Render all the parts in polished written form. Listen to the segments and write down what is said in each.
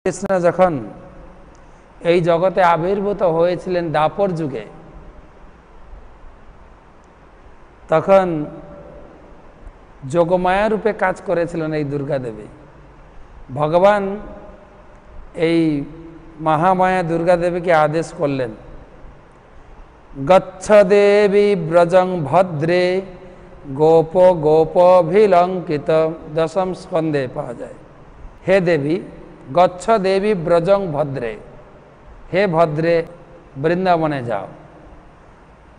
কৃষ্ণ যখন এই জগতে আবির্ভূত হয়েছিলেন দাপর যুগে, তখন যোগমায়া রূপে কাজ করেছিলেন এই দুর্গা দেবী। ভগবান এই মহামায়া দুর্গা দেবীকে আদেশ করলেন, গচ্ছ দেবী ব্রজং ভদ্রে গোপ গোপভিলঙ্কিত। দশম স্কন্ধে পাওয়া যায়। হে দেবী, গচ্ছ দেবী ব্রজং ভদ্রে, হে ভদ্রে বৃন্দাবনে যাও।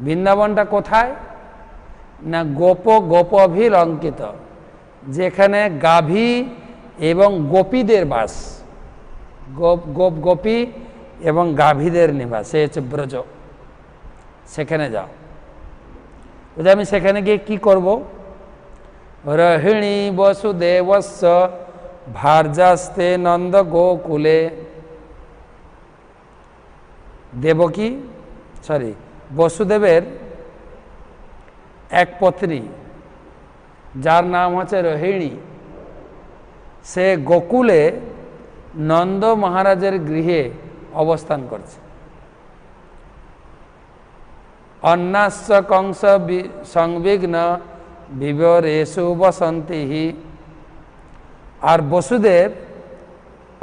বৃন্দাবনটা কোথায় না? গোপ গোপভিলঙ্কিত, যেখানে গাভী এবং গোপীদের বাস, গোপী এবং গাভীদের নিবাস, সে হচ্ছে ব্রজ। সেখানে যাও। আমি সেখানে গিয়ে কি করব? রহিণী বসুদেবস্য ভার্যাস্তে নন্দ গোকুলে। বসুদেবের এক পত্নী, যার নাম হচ্ছে রোহিণী, সে গোকুলে নন্দ মহারাজের গৃহে অবস্থান করছে। অন্যাশ্চ কংস সংবিঘ্ন বিবরেষু বসন্তি। আর বসুদেব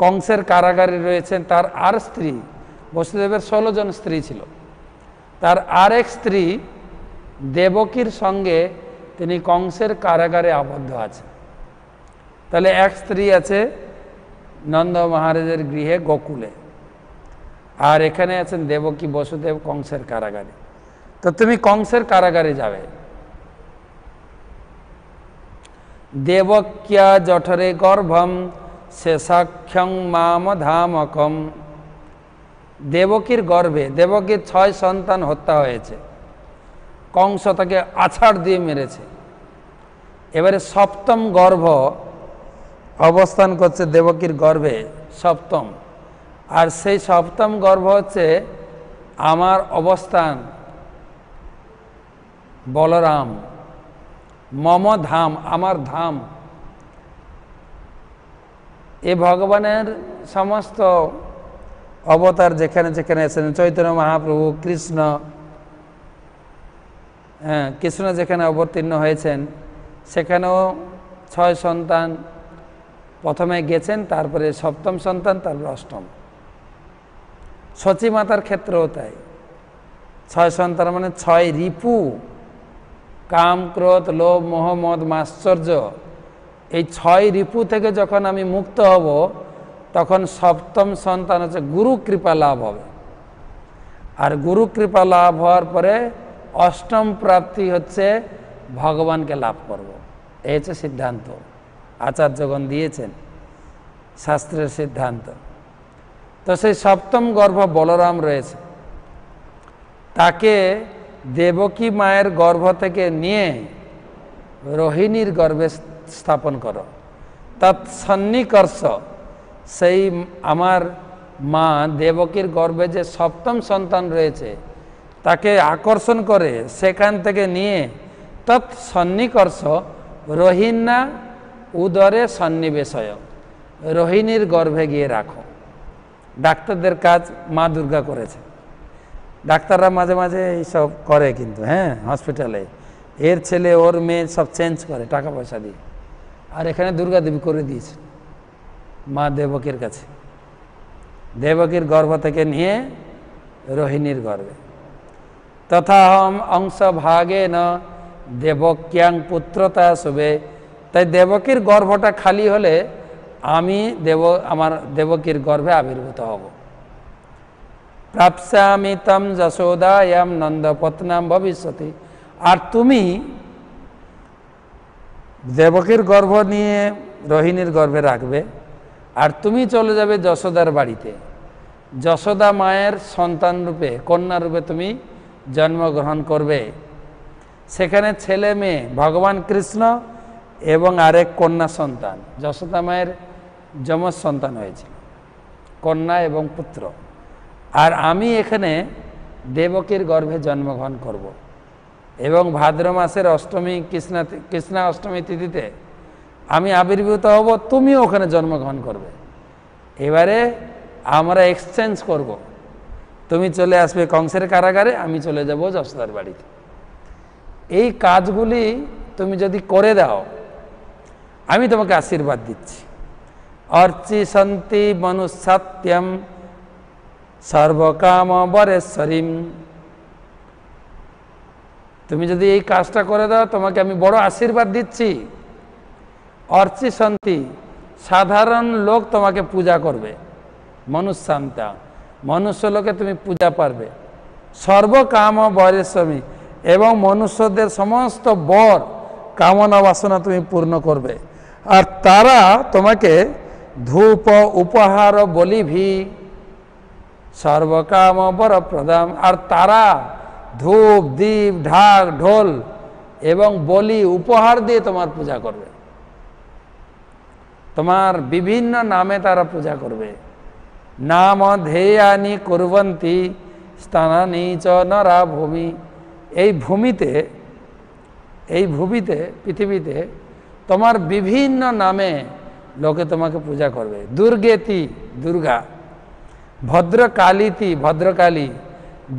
কংসের কারাগারে রয়েছেন। তার আর স্ত্রী, বসুদেবের 16 জন স্ত্রী ছিল, তার আরেক স্ত্রী দেবকীর সঙ্গে তিনি কংসের কারাগারে আবদ্ধ আছেন। তাহলে এক স্ত্রী আছে নন্দ মহারাজের গৃহে গোকুলে, আর এখানে আছেন দেবকী বসুদেব কংসের কারাগারে। তো তুমি কংসের কারাগারে যাবে। দেবক্যা জঠরে গর্ভম শেষাক্ষং মাম ধামকম। দেবকীর গর্ভে, দেবকীর 6 সন্তান হত্যা হয়েছে, কংস তাকে আছাড় দিয়ে মেরেছে। এবারে 7ম গর্ভ অবস্থান করছে দেবকীর গর্ভে, 7ম। আর সেই 7ম গর্ভ হচ্ছে আমার অবস্থান বলরাম, মম ধাম, আমার ধাম। এ ভগবানের সমস্ত অবতার যেখানে যেখানে আছেন, চৈতন্য মহাপ্রভু, কৃষ্ণ, কৃষ্ণ যেখানে অবতীর্ণ হয়েছেন সেখানেও 6 সন্তান প্রথমে গেছেন, তারপরে 7ম সন্তান, তারপর 8ম। সচী মাতার ক্ষেত্রেও তাই। 6 সন্তান মানে 6 রিপু, কাম, ক্রোধ, লোভ, মোহ, মদ, মাশ্চর্য। এই 6 রিপু থেকে যখন আমি মুক্ত হব, তখন 7ম সন্তান হচ্ছে গুরু কৃপা লাভ হবে। আর গুরু কৃপা লাভ হওয়ার পরে 8ম প্রাপ্তি হচ্ছে ভগবানকে লাভ করব। এই হচ্ছে সিদ্ধান্ত আচার্যগণ দিয়েছেন, শাস্ত্রের সিদ্ধান্ত। তো সেই 7ম গর্ভ বলরাম রয়েছে, তাকে দেবকী মায়ের গর্ভ থেকে নিয়ে রোহিণীর গর্ভে স্থাপন করো। তৎসন্নিকর্ষ, সেই আমার মা দেবকীর গর্ভে যে 7ম সন্তান রয়েছে তাকে আকর্ষণ করে সেখান থেকে নিয়ে তৎসন্নিকর্ষ রোহিণা উদরে সন্নিবেশয়, রোহিণীর গর্ভে গিয়ে রাখো। ডাক্তারদের কাজ মা দুর্গা করেছে। ডাক্তাররা মাঝে মাঝে এইসব করে, কিন্তু হসপিটালে এর ছেলে ওর মেয়ে সব চেঞ্জ করে টাকা পয়সা দিয়ে। আর এখানে দুর্গা দেবী করে দিয়েছে মা দেবকীর কাছে, দেবকীর গর্ভ থেকে নিয়ে রোহিণীর গর্ভে। তথাহম অংশ ভাগে ন দেবক্যাং পুত্রতা শুভে। তাই দেবকীর গর্ভটা খালি হলে আমি আমার দেবকীর গর্ভে আবির্ভূত হব। প্রাপ্স্যামি তম যশোদায়াম নন্দপত্নাম ভবিষ্যতি। আর তুমি দেবকীর গর্ভ নিয়ে রোহিণীর গর্ভে রাখবে, আর তুমি চলে যাবে যশোদার বাড়িতে। যশোদা মায়ের সন্তান রূপে, কন্যা রূপে তুমি জন্মগ্রহণ করবে। সেখানে ছেলে মেয়ে ভগবান কৃষ্ণ এবং আরেক কন্যা সন্তান, যশোদা মায়ের যমজ সন্তান হয়েছিল, কন্যা এবং পুত্র। আর আমি এখানে দেবকীর গর্ভে জন্মগ্রহণ করব। এবং ভাদ্র মাসের অষ্টমী, কৃষ্ণা অষ্টমী তিথিতে আমি আবির্ভূত হব, তুমিও ওখানে জন্মগ্রহণ করবে। এবারে আমরা এক্সচেঞ্জ করব, তুমি চলে আসবে কংসের কারাগারে, আমি চলে যাব যশোদার বাড়িতে। এই কাজগুলি তুমি যদি করে দাও, আমি তোমাকে আশীর্বাদ দিচ্ছি। অর্চিষন্তি মনুষ্যত্যম সর্বকাম বরেশ্বরীম। তুমি যদি এই কাজটা করে দাও, তোমাকে আমি বড় আশীর্বাদ দিচ্ছি। অর্চিষন্তি, সাধারণ লোক তোমাকে পূজা করবে। মনুষ্যান্তা, মনুষ্য লোকে তুমি পূজা পারবে। সর্বকাম বরেশ্বরী, এবং মনুষ্যদের সমস্ত বর কামনা বাসনা তুমি পূর্ণ করবে। আর তারা তোমাকে ধূপ উপহার বলিভি সর্বকাম বর প্রদান। আর তারা ধূপ দীপ ঢাক ঢোল এবং বলি উপহার দিয়ে তোমার পূজা করবে। তোমার বিভিন্ন নামে তারা পূজা করবে। নাম ধেয়ানি কুর্বন্তি স্থানানি চ নরা ভূমি। এই ভূমিতে পৃথিবীতে তোমার বিভিন্ন নামে লোকে তোমাকে পূজা করবে। দুর্গেতি, দুর্গা। ভদ্রকালীতি, ভদ্রকালী।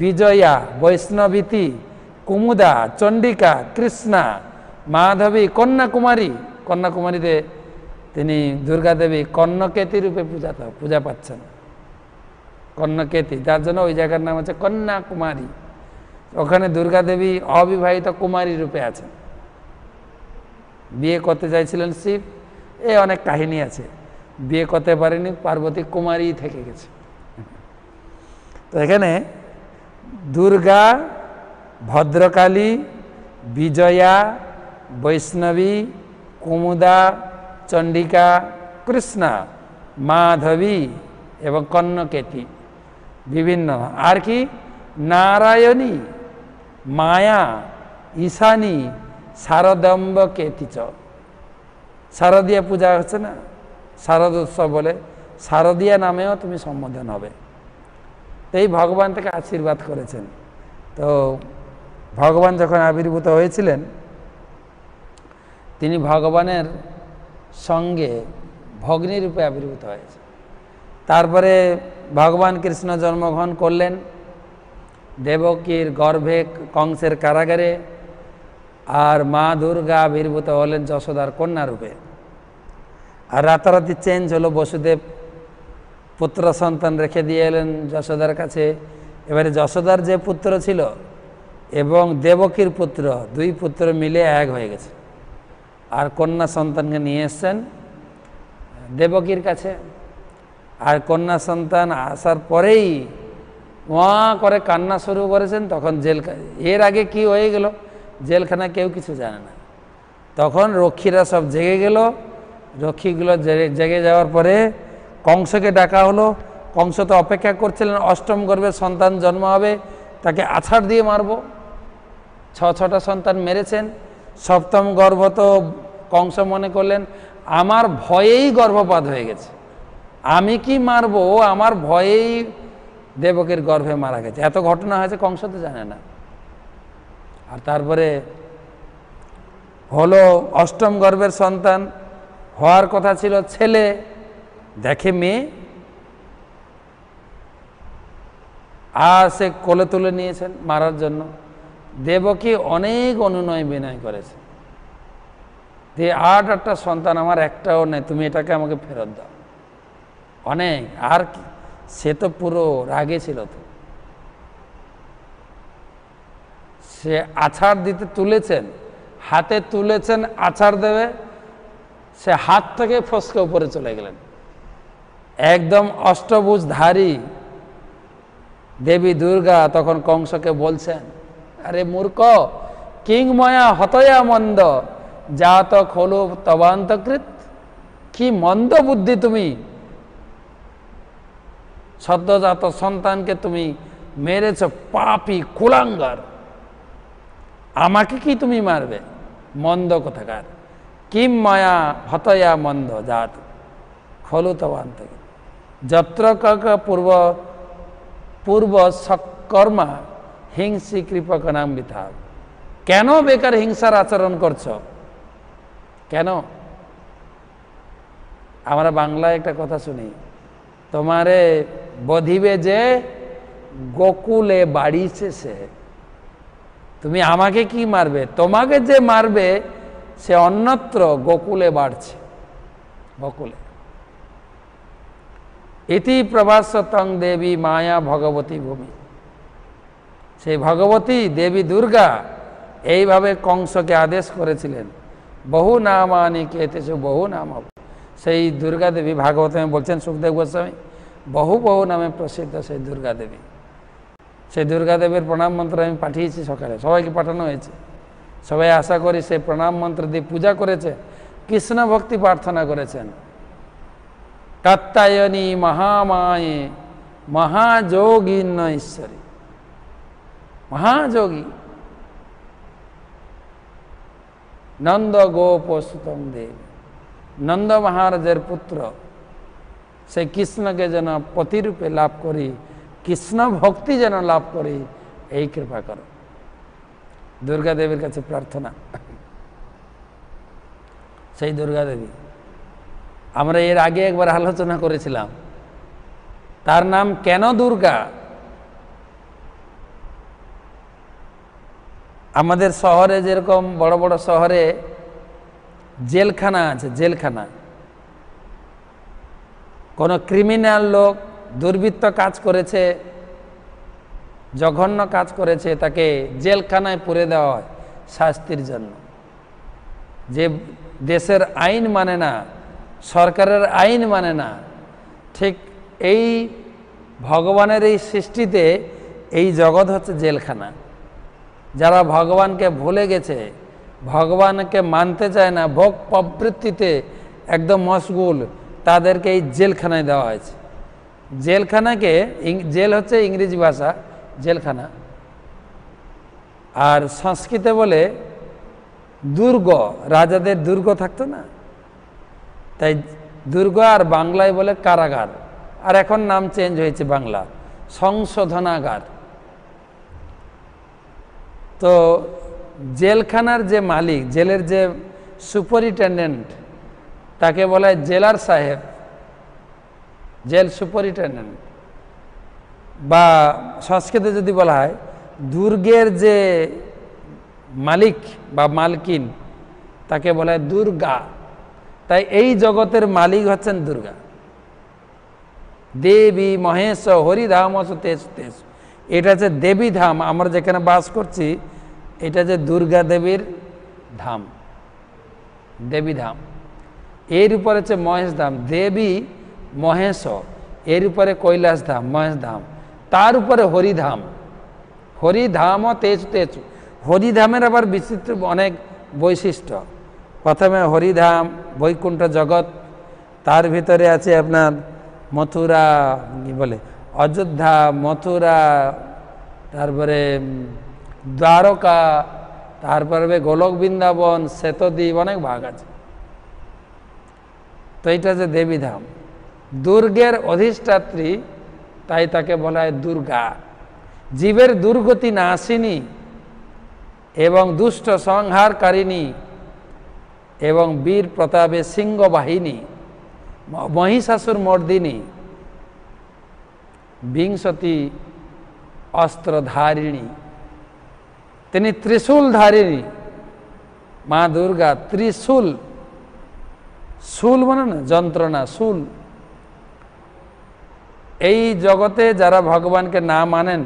বিজয়া, বৈষ্ণবীতি। কুমুদা, চণ্ডিকা, কৃষ্ণা, মাধবী, কন্যাকুমারী। কন্যাকুমারীতে তিনি দুর্গা দেবী কর্ণকেতী রূপে পূজা পাচ্ছেন। কর্ণকেতী, যার জন্য ওই জায়গার নাম হচ্ছে কন্যাকুমারী। ওখানে দুর্গা দেবী অবিবাহিত কুমারী রূপে আছেন। বিয়ে করতে চাইছিলেন শিব, অনেক কাহিনী আছে। বিয়ে করতে পারেনি, পার্বতী কুমারী থেকে গেছে। তো এখানে দুর্গা, ভদ্রকালী, বিজয়া, বৈষ্ণবী, কুমুদা, চণ্ডিকা, কৃষ্ণা, মাধবী এবং কর্ণকেতী বিভিন্ন। আর কি? নারায়ণী, মায়া, ঈশানী, শারদম্ব কেতিচ। শারদীয়া পূজা হচ্ছে না, শারদ উৎসব বলে, শারদীয়া নামেও তুমি সম্বোধন হবে। তো এই ভগবান থেকে আশীর্বাদ করেছেন। তো ভগবান যখন আবির্ভূত হয়েছিলেন, তিনি ভগবানের সঙ্গে ভগ্নী রূপে আবির্ভূত হয়েছে। তারপরে ভগবান কৃষ্ণ জন্মগ্রহণ করলেন দেবকীর গর্ভে কংসের কারাগারে। আর মা দুর্গা আবির্ভূত হলেন যশোদার কন্যা রূপে। আর রাতারাতি চেঞ্জ হলো, বসুদেব পুত্র সন্তান রেখে দিয়ে এলেন যশোদার কাছে। এবারে যশোদার যে পুত্র ছিল এবং দেবকীর পুত্র, দুই পুত্র মিলে এক হয়ে গেছে। আর কন্যা সন্তানকে নিয়ে এসছেন দেবকীর কাছে। আর কন্যা সন্তান আসার পরেই ওয়া করে কান্না শুরু করেছেন। তখন এর আগে কি হয়ে গেল জেলখানা কেউ কিছু জানে না। তখন রক্ষীরা সব জেগে গেল। রক্ষীগুলো জেগে যাওয়ার পরে কংসকে ডাকা হলো। কংস তো অপেক্ষা করছিলেন, অষ্টম গর্ভে সন্তান জন্ম হবে, তাকে আছাড় দিয়ে মারব। ছটা সন্তান মেরেছেন। সপ্তম গর্ভ তো কংস মনে করলেন আমার ভয়েই গর্ভপাত হয়ে গেছে, আমি কি মারবো, আমার ভয়েই দেবকের গর্ভে মারা গেছে। এত ঘটনা হয়েছে কংস তো জানে না। আর তারপরে হলো অষ্টম গর্ভের সন্তান, হওয়ার কথা ছিল ছেলে, দেখে মেয়ে। আর সে কোলে তুলে নিয়েছেন মারার জন্য। দেবকী অনেক অনুনয় বিনয় করেছে যে আটটা সন্তান আমার, একটাও নেই, তুমি এটাকে আমাকে ফেরত দাও। অনেক। আর কি, সে তো পুরো রাগে ছিল। তো সে আছাড় দিতে তুলেছেন, হাতে তুলেছেন আছাড় দেবে, সে হাত থেকে ফসকে উপরে চলে গেলেন। একদম অষ্টভুজধারী দেবী দুর্গা তখন কংসকে বলছেন, আরে মূর্খ, কিংময়া হতয়া মন্দ জাত খোলো তবান্তকৃত। কি মন্দ বুদ্ধি তুমি, সদ্যজাত সন্তানকে তুমি মেরেছ, পাপী কুলাঙ্গার, আমাকে কি তুমি মারবে, মন্দ কোথাকার। কিম মায়া হতয়া মন্দ জাত খলু তবান্তকৃত যত্র পূর্ব সকর্মা হিংসি কৃপক নাম বিথা। কেন বেকার হিংসার আচরণ করছো? কেন? আমরা বাংলায় একটা কথা শুনি, তোমারে বধিবে যে গোকুলে বাড়িছে সে। তুমি আমাকে কি মারবে? তোমাকে যে মারবে সে অন্যত্র গোকুলে বাড়ছে, গোকুলে। ইতি প্রভাসতং দেবী মায়া ভগবতী ভূমি। সেই ভগবতী দেবী দুর্গা এইভাবে কংসকে আদেশ করেছিলেন, বহু নামানি কেতেছু বহু নাম। সেই দুর্গা দেবী ভাগবতে বলছেন সুখদেব গোস্বামী, বহু বহু নামে প্রসিদ্ধ সেই দুর্গা দেবী। সেই দুর্গা দেবীর প্রণাম মন্ত্র আমি পাঠিয়েছি সকালে, সবাইকে পাঠানো হয়েছে। সবাই আশা করি সেই প্রণাম মন্ত্র দিয়ে পূজা করেছে, কৃষ্ণ ভক্তি প্রার্থনা করেছেন। কাত্যায়নী মহামায়ে মহাযোগিন্য ঈশ্বরী, মহাযোগী নন্দ গোপসুতং দেবী। নন্দ মহারাজের পুত্র সেই কৃষ্ণকে যেন পতিরূপে লাভ করি, কৃষ্ণ ভক্তি যেন লাভ করি, এই কৃপা করো। দুর্গা দেবীর কাছে প্রার্থনা। সেই দুর্গা দেবী আমরা এর আগে একবার আলোচনা করেছিলাম, তার নাম কেন দুর্গা। আমাদের শহরে যেরকম বড় বড় শহরে জেলখানা আছে, জেলখানা, কোনো ক্রিমিনাল লোক দুর্বৃত্ত কাজ করেছে, জঘন্য কাজ করেছে, তাকে জেলখানায় পুরে দেওয়া হয় শাস্তির জন্য। যে দেশের আইন মানে না, সরকারের আইন মানে না, ঠিক এই ভগবানের এই সৃষ্টিতে এই জগৎ হচ্ছে জেলখানা। যারা ভগবানকে ভুলে গেছে, ভগবানকে মানতে চায় না, ভোগ প্রবৃত্তিতে একদম মশগুল, তাদেরকে এই জেলখানায় দেওয়া হয়েছে। জেলখানাকে, জেল হচ্ছে ইংরেজি ভাষা জেলখানা, আর সংস্কৃতে বলে দুর্গ, রাজাদের দুর্গ থাকতো না, তাই দুর্গ, আর বাংলায় বলে কারাগার, আর এখন নাম চেঞ্জ হয়েছে বাংলা সংশোধনাগার। তো জেলখানার যে মালিক, জেলের যে সুপারিনটেন্ডেন্ট, তাকে বলা হয় জেলার সাহেব, জেল সুপারিনটেন্ডেন্ট। বা সংস্কৃতে যদি বলা হয় দুর্গের যে মালিক বা মালকিন, তাকে বলা হয় দুর্গা। তাই এই জগতের মালিক হচ্ছেন দুর্গা দেবী। মহেশ হরিধাম তেজ তেজ, এটা যে দেবী ধাম, আমরা যেখানে বাস করছি এটা যে দুর্গা দেবীর ধাম, দেবী ধাম। এর উপরে হচ্ছে মহেশ ধাম, দেবী মহেশ, এর উপরে কৈলাস ধাম, মহেশ ধাম, তার উপরে হরিধাম, হরিধাম তেজ তেজ। হরিধামের আবার বিচিত্র অনেক বৈশিষ্ট্য। প্রথমে হরিধাম বৈকুণ্ঠ জগৎ, তার ভিতরে আছে আপনার মথুরা, কি বলে অযোধ্যা, মথুরা, তারপরে দ্বারকা, তারপরে গোলক বৃন্দাবন, শ্বেতদ্বীপ, অনেক ভাগ আছে। তো এইটা যে দেবীধাম, দুর্গের অধিষ্ঠাত্রী, তাই তাকে বলা হয় দুর্গা। জীবের দুর্গতি নাশিনী এবং দুষ্ট সংহারকারিণী এবং বীর প্রতাপে সিংহ বাহিনী, মহিষাসুর মর্দিনী, বিংশতি অস্ত্রধারিণী। তিনি ত্রিশূল ধারিণী মা দুর্গা। ত্রিশূল, শূল মানে না যন্ত্রণা, শূল। এই জগতে যারা ভগবানকে না মানেন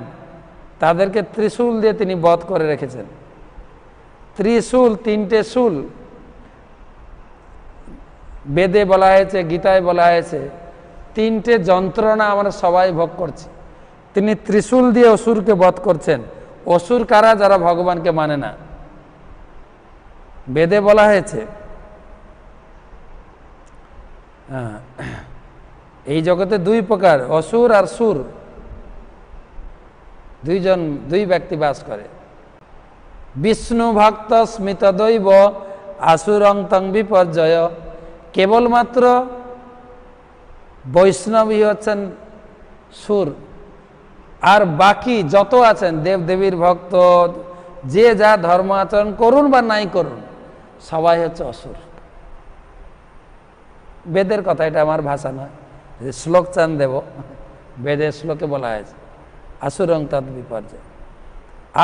তাদেরকে ত্রিশূল দিয়ে তিনি বধ করে রেখেছেন। ত্রিশূল, তিনটে শূল বেদে বলা হয়েছে, গীতায় বলা হয়েছে, তিনটে যন্ত্রণা আমরা সবাই ভোগ করছি। তিনি ত্রিশূল দিয়ে অসুরকে বধ করছেন। অসুর কারা? যারা ভগবানকে মানে না। বেদে বলা হয়েছে এই জগতে দুই প্রকার, অসুর আর সুর, দুই ব্যক্তি বাস করে। বিষ্ণু ভক্ত স্মিত দৈব আসুরং তং বিপর্যয়। কেবলমাত্র বৈষ্ণবী হচ্ছেন সুর, আর বাকি যত আছেন দেবদেবীর ভক্ত, যে যা ধর্ম আচরণ করুন বা নাই করুন, সবাই হচ্ছে অসুর। বেদের কথা, এটা আমার ভাষা নয়, শ্লোক চান দেব, বেদের শ্লোকে বলা হয়েছে আসুরং তদ বিপর্যয়।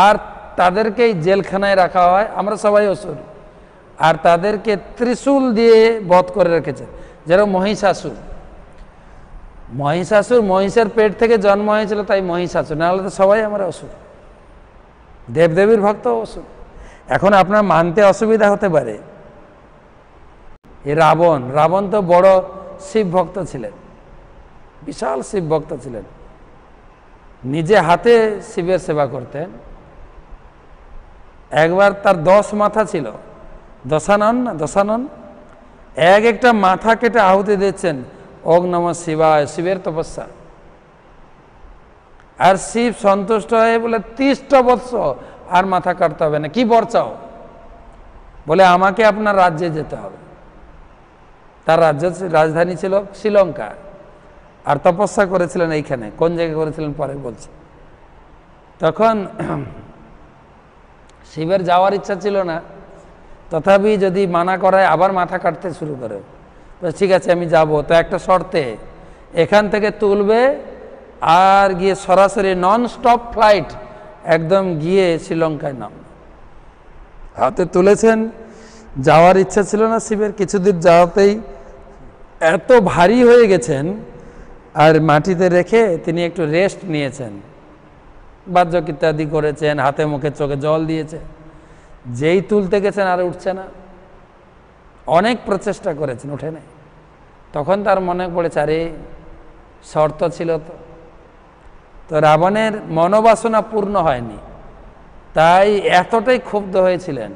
আর তাদেরকেই জেলখানায় রাখা হয়, আমরা সবাই অসুর, আর তাদেরকে ত্রিশূল দিয়ে বধ করে রেখেছে। যেরকম মহিষাসুর, মহিষের পেট থেকে জন্ম হয়েছিল তাই মহিষাসুর, নাহলে তো সবাই আমরা অসুর, দেবদেবীর ভক্ত অসুর। এখন আপনার মানতে অসুবিধা হতে পারে, এই রাবণ তো বড় শিব ভক্ত ছিলেন, বিশাল শিব ভক্ত ছিলেন, নিজে হাতে শিবের সেবা করতেন। একবার তার 10 মাথা ছিল, দশানন, এক একটা মাথা কেটে আহুতি দিচ্ছেন, ওং নমঃ শিবায়, শিবের তপস্যা। আর শিব সন্তুষ্ট হয়ে বলে 30টা বৎসর আর মাথা কাটতে হবে না, কি বর চাও? বলে আমাকে আপনার রাজ্যে যেতে হবে। তার রাজধানী ছিল শ্রীলঙ্কা, আর তপস্যা করেছিলেন এইখানে, কোন জায়গায় করেছিলেন পরে বলছি। তখন শিবের যাওয়ার ইচ্ছা ছিল না, তথাপি যদি মানা করায় আবার মাথা কাটতে শুরু করে, ঠিক আছে আমি যাব, তো একটা শর্তে, এখান থেকে তুলবে আর গিয়ে সরাসরি নন স্টপ ফ্লাইট একদম গিয়ে শ্রীলঙ্কায় নাম। হাতে তুলেছেন, যাওয়ার ইচ্ছা ছিল না শিবের, কিছুদিন যাওয়াতেই এত ভারী হয়ে গেছেন, আর মাটিতে রেখে তিনি একটু রেস্ট নিয়েছেন, বাহ্যক ইত্যাদি করেছেন, হাতে মুখে চোখে জল দিয়েছে। যেই তুলতে গেছেন আর উঠছে না, অনেক প্রচেষ্টা করেছেন, উঠে নেই। তখন তার মনে পড়েছে, আরে শর্ত ছিল তো রাবণের মনোবাসনা পূর্ণ হয়নি, তাই এতটাই ক্ষুব্ধ হয়েছিলেন।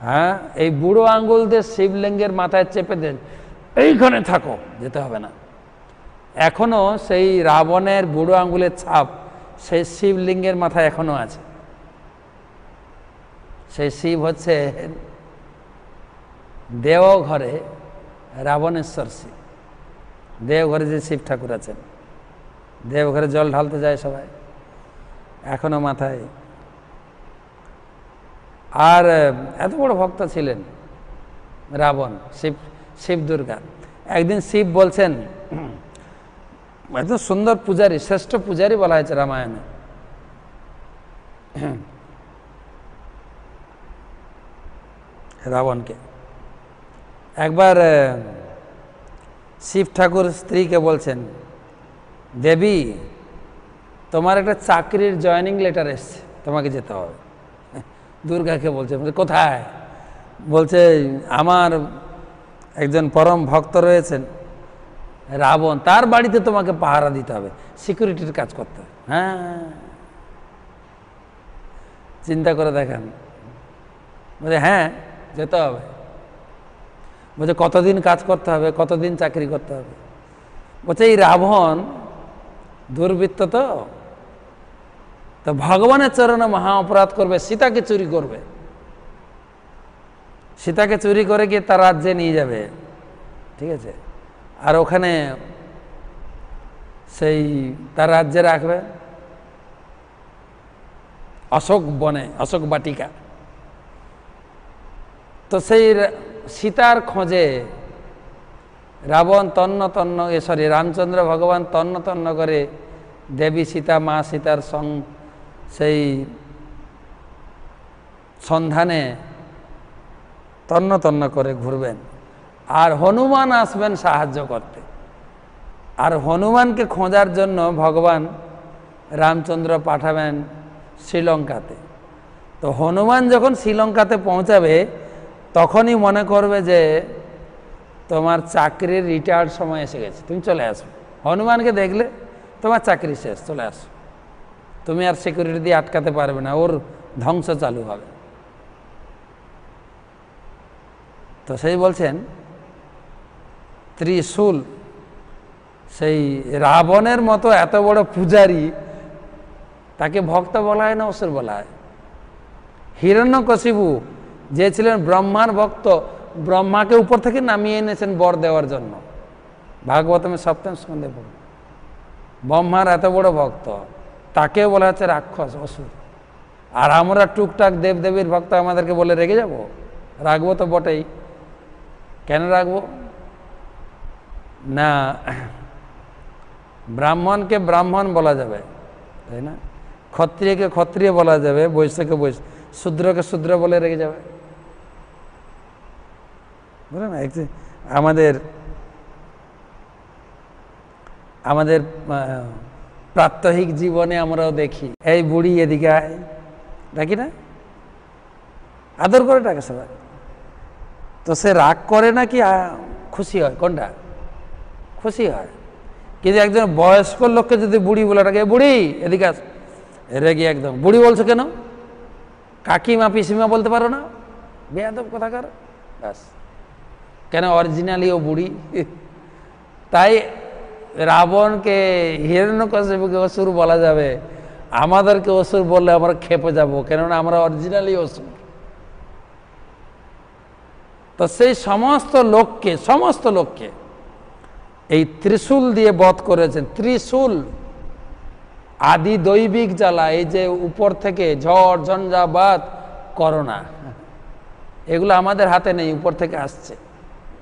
হ্যাঁ, এই বুড়ো আঙ্গুল দিয়ে শিবলিঙ্গের মাথায় চেপে দেন, এইখানে থাকো, যেতে হবে না। এখনো সেই রাবণের বুড়ো আঙ্গুলের ছাপ সেই শিবলিঙ্গের মাথায় এখনো আছে। সেই শিব হচ্ছে দেওঘরে রাবণেশ্বর শিব, দেওঘরে যে শিব ঠাকুর আছেন, দেওঘরে জল ঢালতে যায় সবাই, এখনো মাথায়। আর এত বড় ভক্ত ছিলেন রাবণ, শিব দুর্গা। একদিন শিব বলছেন, এত সুন্দর পূজারী, শ্রেষ্ঠ পূজারী বলা হয়েছে রামায়ণে, রাবণকে। একবার শিব ঠাকুর স্ত্রীকে বলছেন, দেবী তোমার একটা চাকরির জয়েনিং লেটার এসছে, তোমাকে যেতে হবে। দুর্গাকে বলছে, কোথায়? বলছে আমার একজন পরম ভক্ত রয়েছেন রাবণ, তার বাড়িতে তোমাকে পাহারা দিতে হবে, সিকিউরিটির কাজ করতে হবে। হ্যাঁ, চিন্তা করে দেখেন। বলছে হ্যাঁ যেতে হবে। বলছে কতদিন কাজ করতে হবে, কতদিন চাকরি করতে হবে? বলছে এই রাবণ দুর্বৃত্ত, তো ভগবানের চরণে মহা অপরাধ করবে, সীতাকে চুরি করবে, সীতাকে চুরি করে গিয়ে তার রাজ্যে নিয়ে যাবে, ঠিক আছে, আর ওখানে সেই তার রাজ্যে রাখবে অশোক বনে, অশোক বাটিকা। তো সেই সীতার খোঁজে রাবণ রামচন্দ্র ভগবান তন্ন তন্ন করে দেবী সীতা, মা সীতার সেই সন্ধানে তন্ন তন্ন করে ঘুরবেন, আর হনুমান আসবেন সাহায্য করতে। আর হনুমানকে খোঁজার জন্য ভগবান রামচন্দ্র পাঠাবেন শ্রীলঙ্কাতে। তো হনুমান যখন শ্রীলঙ্কাতে পৌঁছাবে তখনই মনে করবে যে তোমার চাকরির রিটায়ার্ড সময় এসে গেছে, তুমি চলে আসবে। হনুমানকে দেখলে তোমার চাকরি শেষ, চলে আসো, তুমি আর সিকিউরিটি দিয়ে আটকাতে পারবে না, ওর ধ্বংস চালু হবে। তো সেই বলছেন ত্রিশূল, সেই রাবণের মতো এত বড় পূজারী, তাকে ভক্ত বলা হয় না অসুর বলা হয়? হিরণ্যকশিপু যে ছিলেন ব্রহ্মার ভক্ত, ব্রহ্মাকে উপর থেকে নামিয়ে এনেছেন বর দেওয়ার জন্য, ভাগবতমের 7ম স্কন্ধে পড়ে। ব্রহ্মার এত বড় ভক্ত, তাকেও বলা হচ্ছে রাক্ষস, অসুর। আর আমরা টুকটাক দেবদেবীর ভক্ত, আমাদেরকে বলে রেগে যাব? রাখবো তো বটেই। কেন রাখবো না? ব্রাহ্মণকে ব্রাহ্মণ বলা যাবে, তাই না? ক্ষত্রিয়কে ক্ষত্রিয় বলা যাবে, বৈশ্যকে বৈশ্য, শূদ্রকে শূদ্র বলে রেখে যাবে, বুঝলেন না? আমাদের আমাদের প্রাত্যহিক জীবনে আমরাও দেখি, এই বুড়ি এদিকে আয়, ডাকি না? আদর করে ডাকে সবাই। তো সে রাগ করে না কি খুশি হয়? কোনটা? খুশি হয়। কিন্তু একজন বয়স্ক লোককে যদি বুড়ি বলে ডাকে, বুড়ি এদিকে আস, রেগে একদম, বুড়ি বলছো কেন? কাকিমা পিসিমা বলতে পারো না? বেয়াদব কথাকার। ব্যাস, কেন? অরিজিনালি ও বুড়ি। তাই রাবণকে, হিরণ্যকশিপুকে অসুর বলা যাবে, আমাদেরকে অসুর বললে আমরা খেপে যাব, কেননা আমরা অরিজিনালি অসুর। তো সেই সমস্ত লোককে এই ত্রিশূল দিয়ে বধ করেছেন। ত্রিশূল আদি দৈবিক জ্বালা, এই যে উপর থেকে ঝড় ঝঞ্ঝাবাত করোনা, এগুলো আমাদের হাতে নেই, উপর থেকে আসছে।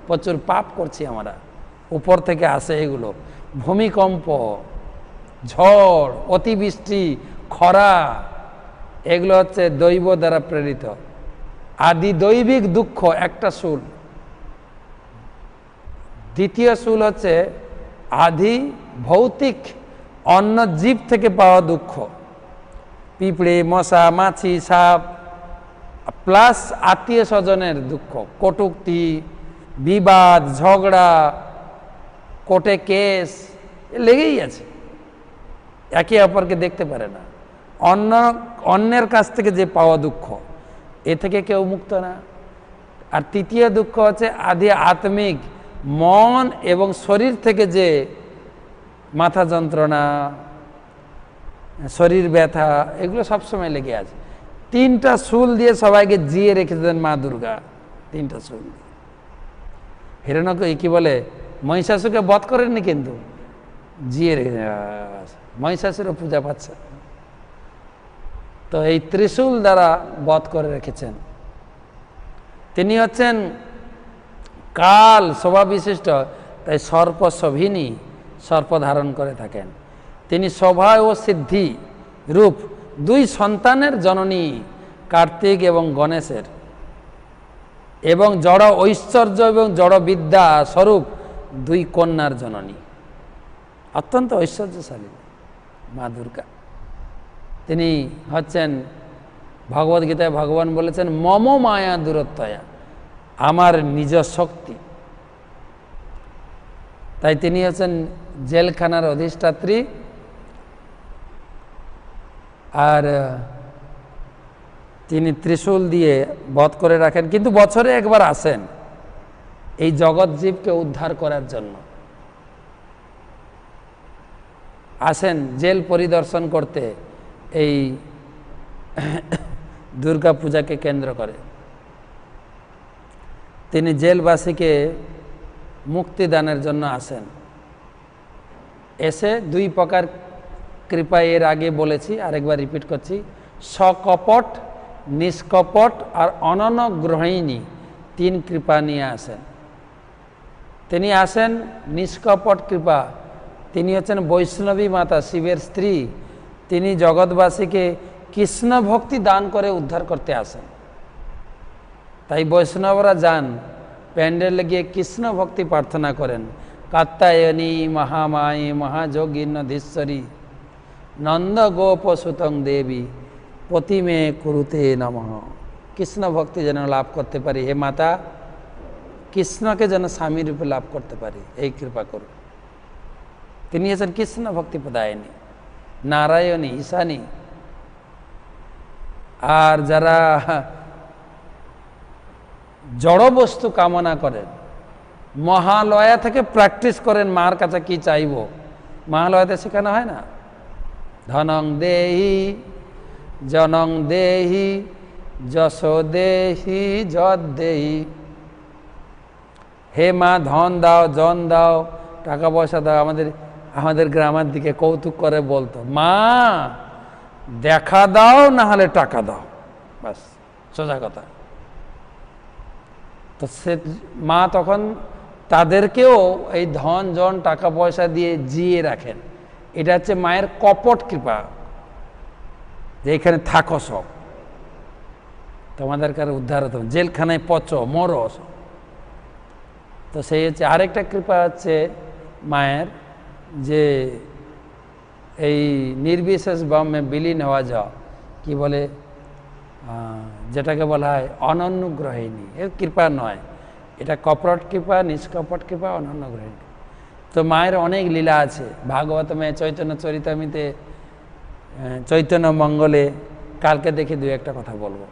প্রচুর পাপ করছি আমরা, উপর থেকে আসে এগুলো। ভূমিকম্প, ঝড়, অতিবৃষ্টি, খরা, এগুলো হচ্ছে দৈব দ্বারা প্রেরিত আদি দৈবিক দুঃখ। একটা শুল। দ্বিতীয় শুল হচ্ছে আদি ভৌতিক অন্য জীব থেকে পাওয়া দুঃখ, পিঁপড়ে, মশা, মাছি, সাপ, প্লাস আত্মীয় স্বজনের দুঃখ, কটূক্তি, বিবাদ, ঝগড়া, কোর্টে কেস লেগেই আছে, একে অপরকে দেখতে পারে না। অন্যের কাছ থেকে যে পাওয়া দুঃখ, এ থেকে কেউ মুক্ত না। আর তৃতীয় দুঃখ হচ্ছে আদি আত্মিক, মন এবং শরীর থেকে যে মাথা যন্ত্রণা, শরীর ব্যথা, এগুলো সবসময় লেগে আছে। তিনটা শুল দিয়ে সবাইকে জিয়ে রেখেছেন মা দুর্গা, তিনটা শুল। হিরণ্যকে কি বলে, মহিষাসুরকে বধ করেননি, কিন্তু জিয়ে রেখেছেন, মহিষাসুরও পূজা পাচ্ছে। তো এই ত্রিশূল দ্বারা বধ করে রেখেছেন। তিনি হচ্ছেন কাল শোভা বিশিষ্ট, তাই সর্প শোভিনী, সর্প ধারণ করে থাকেন। তিনি শোভা ও সিদ্ধি রূপ দুই সন্তানের জননী, কার্তিক এবং গণেশের, এবং জড় ঐশ্বর্য এবং জড় বিদ্যা স্বরূপ দুই কন্যার জননী। অত্যন্ত ঐশ্বর্যশালী মা দুর্গা। তিনি হচ্ছেন, ভগবদ্গীতায় ভগবান বলেছেন, মম মায়া দূরত্বয়া, আমার নিজ শক্তি। তাই তিনি হচ্ছেন জেলখানার অধিষ্ঠাত্রী। আর তিনি ত্রিশূল দিয়ে বধ করে রাখেন, কিন্তু বছরে একবার আসেন এই জগৎ জীবকে উদ্ধার করার জন্য। আসেন জেল পরিদর্শন করতে, এই দুর্গা পূজাকে কেন্দ্র করে। তিনি জেলবাসীকে মুক্তিদানের জন্য আসেন। এসে দুই প্রকার কৃপা, এর আগে বলেছি, আরেকবার রিপিট করছি, সকপট, নিষ্কপট আর অননুগ্রহিণী, তিন কৃপা নিয়ে আসেন। তিনি আসেন নিষ্কপট কৃপা। তিনি হচ্ছেন বৈষ্ণবী মাতা, শিবের স্ত্রী। তিনি জগৎবাসীকে কৃষ্ণ ভক্তি দান করে উদ্ধার করতে আসেন। তাই বৈষ্ণবরা যান প্যান্ডেলে গিয়ে কৃষ্ণ ভক্তি প্রার্থনা করেন। কাত্যায়নী মহামায়ী মহাযোগীন্নধীশ্বরী নন্দ গোপ সুতং দেবী প্রতিমে কুরুতে নমঃ। কৃষ্ণ ভক্তি যেন লাভ করতে পারি, হে মাতা, কৃষ্ণকে যেন স্বামী রূপে লাভ করতে পারি, এই কৃপা করুন। তিনি হচ্ছেন কৃষ্ণ ভক্তি প্রদায়িনী, নারায়ণী, ঈশানী। আর যারা জড় বস্তু কামনা করেন, মহালয়া থেকে প্র্যাকটিস করেন মার কাছে কি চাইব, মহালয়াতে শেখানো হয় না, ধনং দেহি, জনং দেহি, যশ দেহি, যদ দেহি। হে মা, ধন দাও, জন দাও, টাকা পয়সা দাও। আমাদের গ্রামের দিকে কৌতুক করে বলতো, মা দেখা দাও, না হলে টাকা দাও, বাস, সোজা কথা। তো সে মা তখন তাদেরকেও এই ধন জন টাকা পয়সা দিয়ে জিয়ে রাখেন। এটা হচ্ছে মায়ের কপট কৃপা, যে এখানে থাকো সব, তোমাদের কারো উদ্ধার হতো, জেলখানায় পচো মরো। তো সেই হচ্ছে আরেকটা কৃপা হচ্ছে মায়ের, যে এই নির্বিশেষ ব্রহ্মে বিলীন হওয়া যাওয়া, কি বলে, যেটাকে বলা হয় অনন্যগ্রহিণী। এর কৃপা নয়, এটা কপট কৃপা, নিষ্কপট কৃপা, অনন্যগ্রহিণী। তো মায়ের অনেক লীলা আছে ভাগবতমে, চৈতন্য চরিতামিতে, চৈতন্য মঙ্গলে। কালকে দেখে দু একটা কথা বলবো।